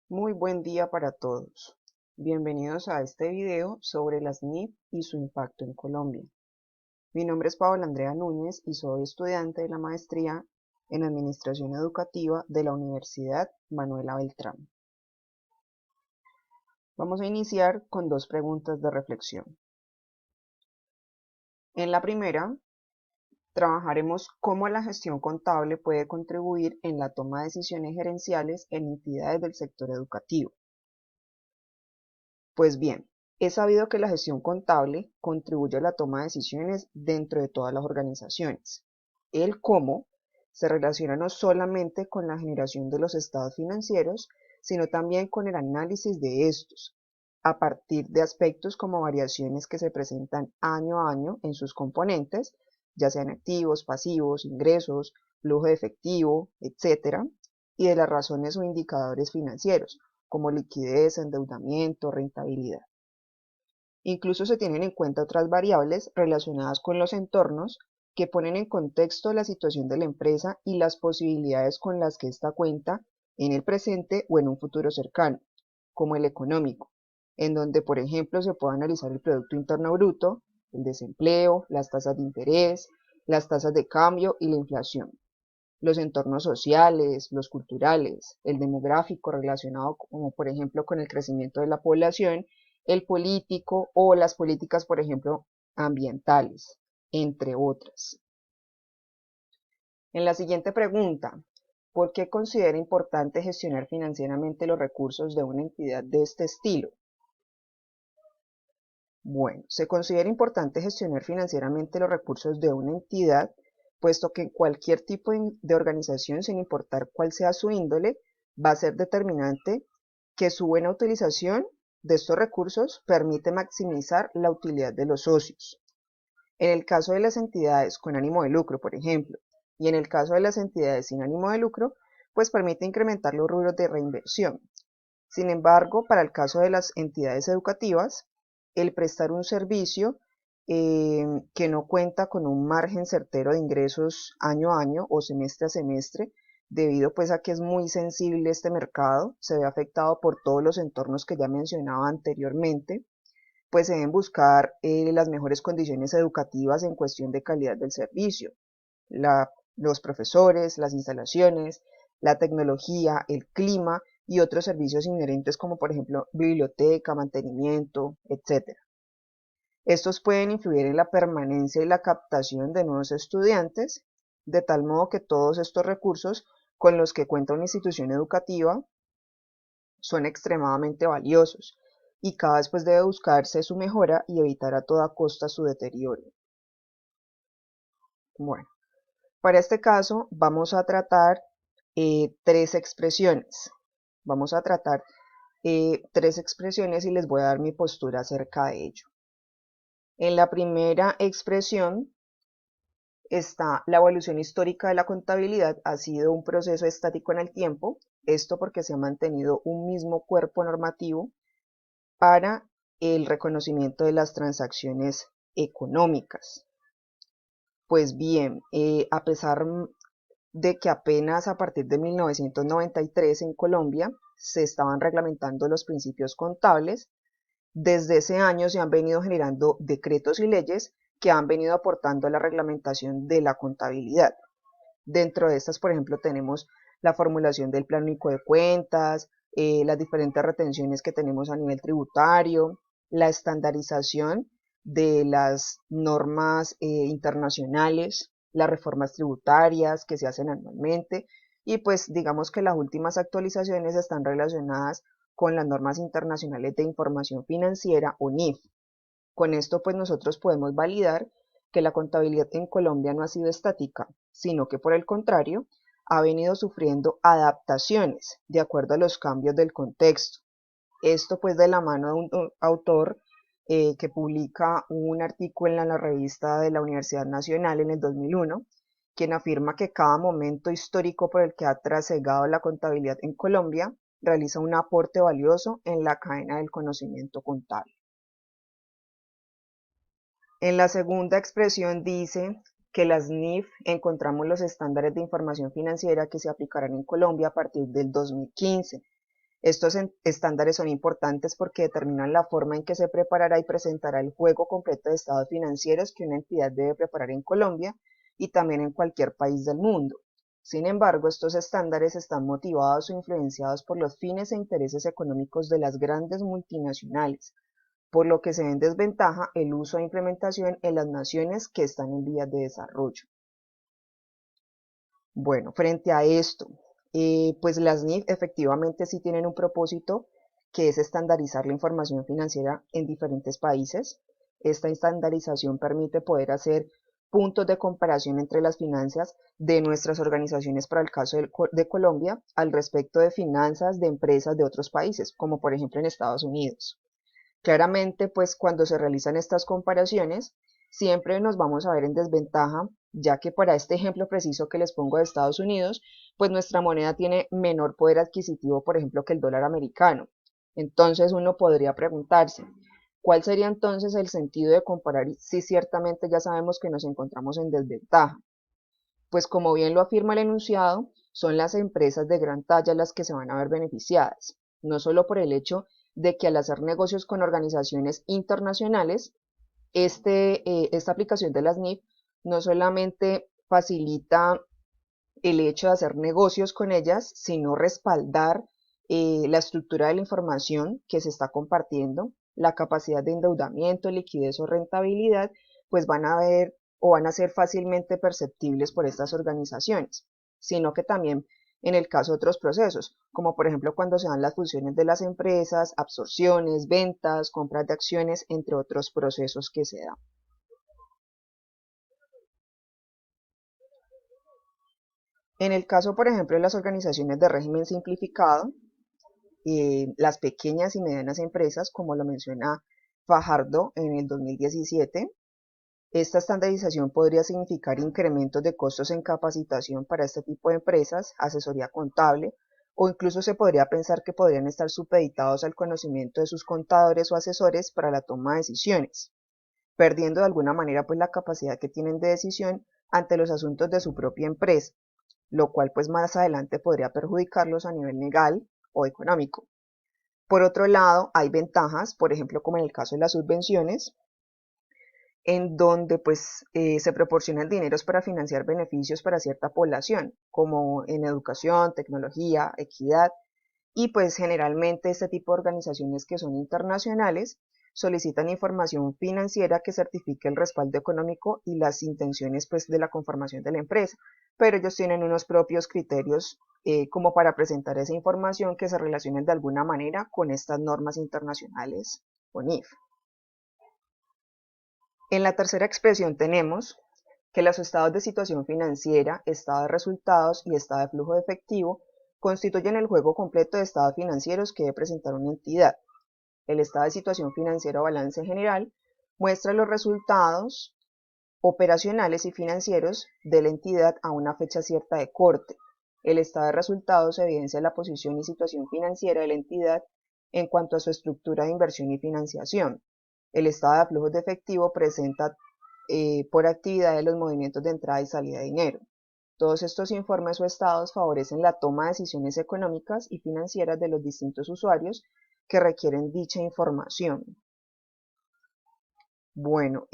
Muy buen día para todos. Bienvenidos a este video sobre las NIF y su impacto en Colombia. Mi nombre es Paola Andrea Núñez y soy estudiante de la maestría en Administración Educativa de la Universidad Manuela Beltrán. Vamos a iniciar con dos preguntas de reflexión. En la primera, trabajaremos cómo la gestión contable puede contribuir en la toma de decisiones gerenciales en entidades del sector educativo. Pues bien, es sabido que la gestión contable contribuye a la toma de decisiones dentro de todas las organizaciones. El cómo se relaciona no solamente con la generación de los estados financieros, sino también con el análisis de estos, a partir de aspectos como variaciones que se presentan año a año en sus componentes, ya sean activos, pasivos, ingresos, flujo de efectivo, etc., y de las razones o indicadores financieros como liquidez, endeudamiento, rentabilidad. Incluso se tienen en cuenta otras variables relacionadas con los entornos que ponen en contexto la situación de la empresa y las posibilidades con las que ésta cuenta en el presente o en un futuro cercano, como el económico, en donde, por ejemplo, se puede analizar el Producto Interno Bruto, el desempleo, las tasas de interés, las tasas de cambio y la inflación. Los entornos sociales, los culturales, el demográfico relacionado como por ejemplo con el crecimiento de la población, el político o las políticas por ejemplo ambientales, entre otras. En la siguiente pregunta, ¿por qué considera importante gestionar financieramente los recursos de una entidad de este estilo? Bueno, se considera importante gestionar financieramente los recursos de una entidad, puesto que cualquier tipo de organización, sin importar cuál sea su índole, va a ser determinante que su buena utilización de estos recursos permite maximizar la utilidad de los socios. En el caso de las entidades con ánimo de lucro, por ejemplo, y en el caso de las entidades sin ánimo de lucro, pues permite incrementar los rubros de reinversión. Sin embargo, para el caso de las entidades educativas, el prestar un servicio que no cuenta con un margen certero de ingresos año a año o semestre a semestre, debido pues a que es muy sensible este mercado, se ve afectado por todos los entornos que ya mencionaba anteriormente, pues se deben buscar las mejores condiciones educativas en cuestión de calidad del servicio, los profesores, las instalaciones, la tecnología, el clima y otros servicios inherentes como por ejemplo biblioteca, mantenimiento, etc. Estos pueden influir en la permanencia y la captación de nuevos estudiantes, de tal modo que todos estos recursos con los que cuenta una institución educativa son extremadamente valiosos y cada vez pues debe buscarse su mejora y evitar a toda costa su deterioro. Bueno, para este caso vamos a tratar tres expresiones. Vamos a tratar tres expresiones y les voy a dar mi postura acerca de ello. En la primera expresión está la evolución histórica de la contabilidad ha sido un proceso estático en el tiempo, esto porque se ha mantenido un mismo cuerpo normativo para el reconocimiento de las transacciones económicas. Pues bien, a pesar de que apenas a partir de 1993 en Colombia se estaban reglamentando los principios contables, desde ese año se han venido generando decretos y leyes que han venido aportando a la reglamentación de la contabilidad. Dentro de estas, por ejemplo, tenemos la formulación del Plan Único de Cuentas, las diferentes retenciones que tenemos a nivel tributario, la estandarización de las normas internacionales, las reformas tributarias que se hacen anualmente y pues digamos que las últimas actualizaciones están relacionadas con las normas internacionales de información financiera o NIF. Con esto pues nosotros podemos validar que la contabilidad en Colombia no ha sido estática, sino que por el contrario ha venido sufriendo adaptaciones de acuerdo a los cambios del contexto. Esto pues de la mano de un autor que publica un artículo en la revista de la Universidad Nacional en el 2001, quien afirma que cada momento histórico por el que ha trasegado la contabilidad en Colombia realiza un aporte valioso en la cadena del conocimiento contable. En la segunda expresión dice que las NIF encontramos los estándares de información financiera que se aplicarán en Colombia a partir del 2015. Estos estándares son importantes porque determinan la forma en que se preparará y presentará el juego completo de estados financieros que una entidad debe preparar en Colombia y también en cualquier país del mundo. Sin embargo, estos estándares están motivados o influenciados por los fines e intereses económicos de las grandes multinacionales, por lo que se ve en desventaja el uso e implementación en las naciones que están en vías de desarrollo. Bueno, frente a esto, pues las NIF efectivamente sí tienen un propósito que es estandarizar la información financiera en diferentes países. Esta estandarización permite poder hacer puntos de comparación entre las finanzas de nuestras organizaciones para el caso de Colombia al respecto de finanzas de empresas de otros países, como por ejemplo en Estados Unidos. Claramente, pues cuando se realizan estas comparaciones, siempre nos vamos a ver en desventaja, ya que para este ejemplo preciso que les pongo de Estados Unidos, pues nuestra moneda tiene menor poder adquisitivo, por ejemplo, que el dólar americano. Entonces uno podría preguntarse, ¿cuál sería entonces el sentido de comparar si ciertamente ya sabemos que nos encontramos en desventaja? Pues como bien lo afirma el enunciado, son las empresas de gran talla las que se van a ver beneficiadas, no solo por el hecho de que al hacer negocios con organizaciones internacionales, esta aplicación de las NIF no solamente facilita el hecho de hacer negocios con ellas, sino respaldar la estructura de la información que se está compartiendo, la capacidad de endeudamiento, liquidez o rentabilidad, pues van a ver o van a ser fácilmente perceptibles por estas organizaciones, sino que también en el caso de otros procesos, como por ejemplo cuando se dan las fusiones de las empresas, absorciones, ventas, compras de acciones, entre otros procesos que se dan. En el caso, por ejemplo, de las organizaciones de régimen simplificado, las pequeñas y medianas empresas, como lo menciona Fajardo en el 2017, esta estandarización podría significar incrementos de costos en capacitación para este tipo de empresas, asesoría contable, o incluso se podría pensar que podrían estar supeditados al conocimiento de sus contadores o asesores para la toma de decisiones, perdiendo de alguna manera pues la capacidad que tienen de decisión ante los asuntos de su propia empresa, lo cual pues más adelante podría perjudicarlos a nivel legal o económico. Por otro lado, hay ventajas, por ejemplo, como en el caso de las subvenciones, en donde pues se proporcionan dineros para financiar beneficios para cierta población, como en educación, tecnología, equidad, y pues generalmente este tipo de organizaciones que son internacionales solicitan información financiera que certifique el respaldo económico y las intenciones pues de la conformación de la empresa, pero ellos tienen unos propios criterios como para presentar esa información que se relacionen de alguna manera con estas normas internacionales o NIF. En la tercera expresión tenemos que los estados de situación financiera, estado de resultados y estado de flujo de efectivo constituyen el juego completo de estados financieros que debe presentar una entidad. El estado de situación financiera o balance general muestra los resultados operacionales y financieros de la entidad a una fecha cierta de corte. El estado de resultados evidencia la posición y situación financiera de la entidad en cuanto a su estructura de inversión y financiación. El estado de flujos de efectivo presenta por actividad de los movimientos de entrada y salida de dinero. Todos estos informes o estados favorecen la toma de decisiones económicas y financieras de los distintos usuarios que requieren dicha información. Bueno,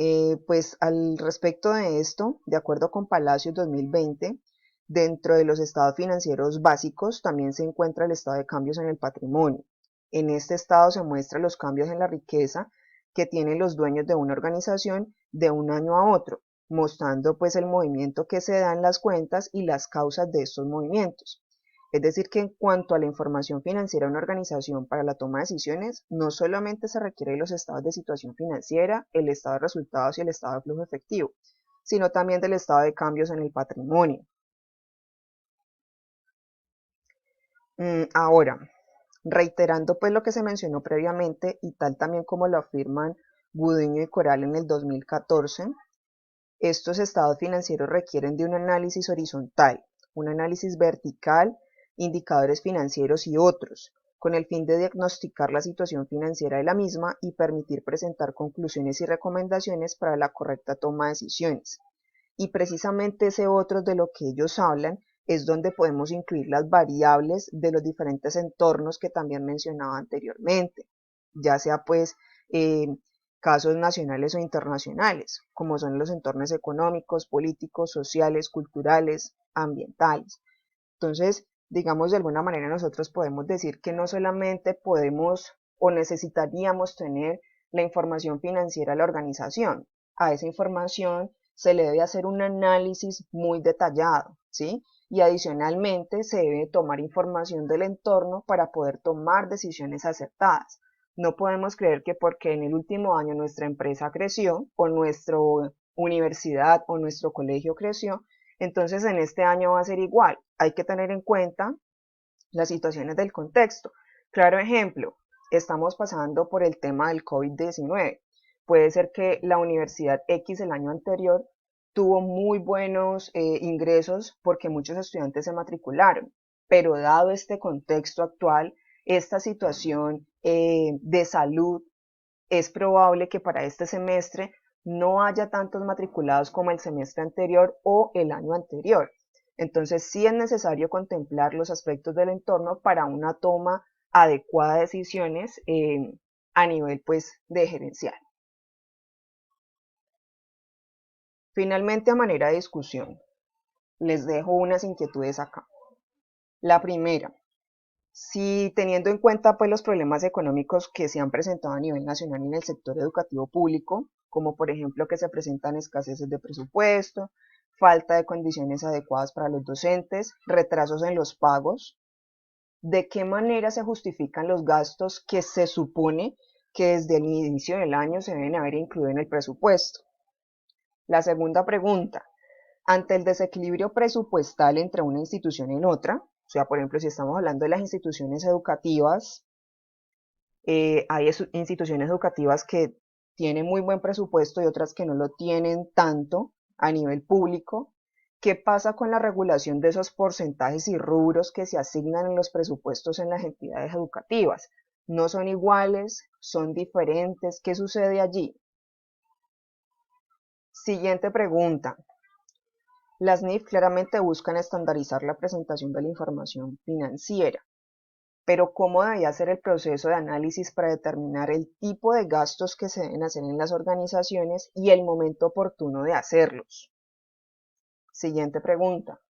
pues al respecto de esto, de acuerdo con Palacios 2020, dentro de los estados financieros básicos también se encuentra el estado de cambios en el patrimonio. En este estado se muestran los cambios en la riqueza que tienen los dueños de una organización de un año a otro, mostrando pues el movimiento que se da en las cuentas y las causas de estos movimientos. Es decir, que en cuanto a la información financiera de una organización para la toma de decisiones, no solamente se requiere los estados de situación financiera, el estado de resultados y el estado de flujo efectivo, sino también del estado de cambios en el patrimonio. Ahora, reiterando pues lo que se mencionó previamente y tal también como lo afirman Gudiño y Coral en el 2014, estos estados financieros requieren de un análisis horizontal, un análisis vertical, indicadores financieros y otros, con el fin de diagnosticar la situación financiera de la misma y permitir presentar conclusiones y recomendaciones para la correcta toma de decisiones. Y precisamente ese otro de lo que ellos hablan es donde podemos incluir las variables de los diferentes entornos que también mencionaba anteriormente, ya sea pues casos nacionales o internacionales, como son los entornos económicos, políticos, sociales, culturales, ambientales. Entonces, digamos, de alguna manera nosotros podemos decir que no solamente podemos o necesitaríamos tener la información financiera de la organización, a esa información se le debe hacer un análisis muy detallado, ¿sí? Y adicionalmente se debe tomar información del entorno para poder tomar decisiones acertadas. No podemos creer que porque en el último año nuestra empresa creció o nuestra universidad o nuestro colegio creció, entonces en este año va a ser igual. Hay que tener en cuenta las situaciones del contexto. Claro ejemplo, estamos pasando por el tema del COVID-19. Puede ser que la Universidad X el año anterior tuvo muy buenos ingresos porque muchos estudiantes se matricularon, pero dado este contexto actual, esta situación de salud, es probable que para este semestre no haya tantos matriculados como el semestre anterior o el año anterior. Entonces sí es necesario contemplar los aspectos del entorno para una toma adecuada de decisiones a nivel pues de gerencial. Finalmente, a manera de discusión, les dejo unas inquietudes acá. La primera, si teniendo en cuenta pues los problemas económicos que se han presentado a nivel nacional en el sector educativo público, como por ejemplo que se presentan escaseces de presupuesto, falta de condiciones adecuadas para los docentes, retrasos en los pagos, ¿de qué manera se justifican los gastos que se supone que desde el inicio del año se deben haber incluido en el presupuesto? La segunda pregunta, ante el desequilibrio presupuestal entre una institución y otra, o sea, por ejemplo, si estamos hablando de las instituciones educativas, hay instituciones educativas que tienen muy buen presupuesto y otras que no lo tienen tanto a nivel público. ¿Qué pasa con la regulación de esos porcentajes y rubros que se asignan en los presupuestos en las entidades educativas? ¿No son iguales? ¿Son diferentes? ¿Qué sucede allí? Siguiente pregunta. Las NIF claramente buscan estandarizar la presentación de la información financiera, pero ¿cómo debería ser el proceso de análisis para determinar el tipo de gastos que se deben hacer en las organizaciones y el momento oportuno de hacerlos? Siguiente pregunta.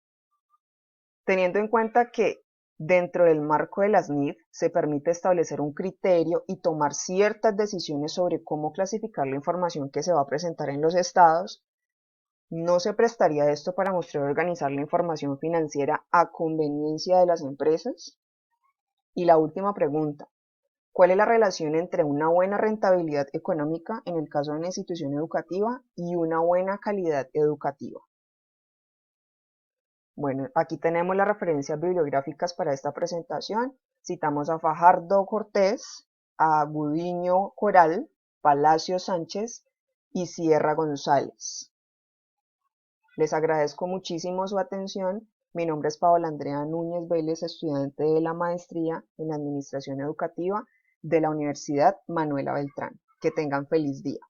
Teniendo en cuenta que dentro del marco de las NIF se permite establecer un criterio y tomar ciertas decisiones sobre cómo clasificar la información que se va a presentar en los estados, ¿no se prestaría esto para mostrar y organizar la información financiera a conveniencia de las empresas? Y la última pregunta, ¿cuál es la relación entre una buena rentabilidad económica en el caso de una institución educativa y una buena calidad educativa? Bueno, aquí tenemos las referencias bibliográficas para esta presentación. Citamos a Fajardo Cortés, a Gudiño Coral, Palacio Sánchez y Sierra González. Les agradezco muchísimo su atención. Mi nombre es Paola Andrea Núñez Vélez, estudiante de la maestría en Administración Educativa de la Universidad Manuela Beltrán. Que tengan feliz día.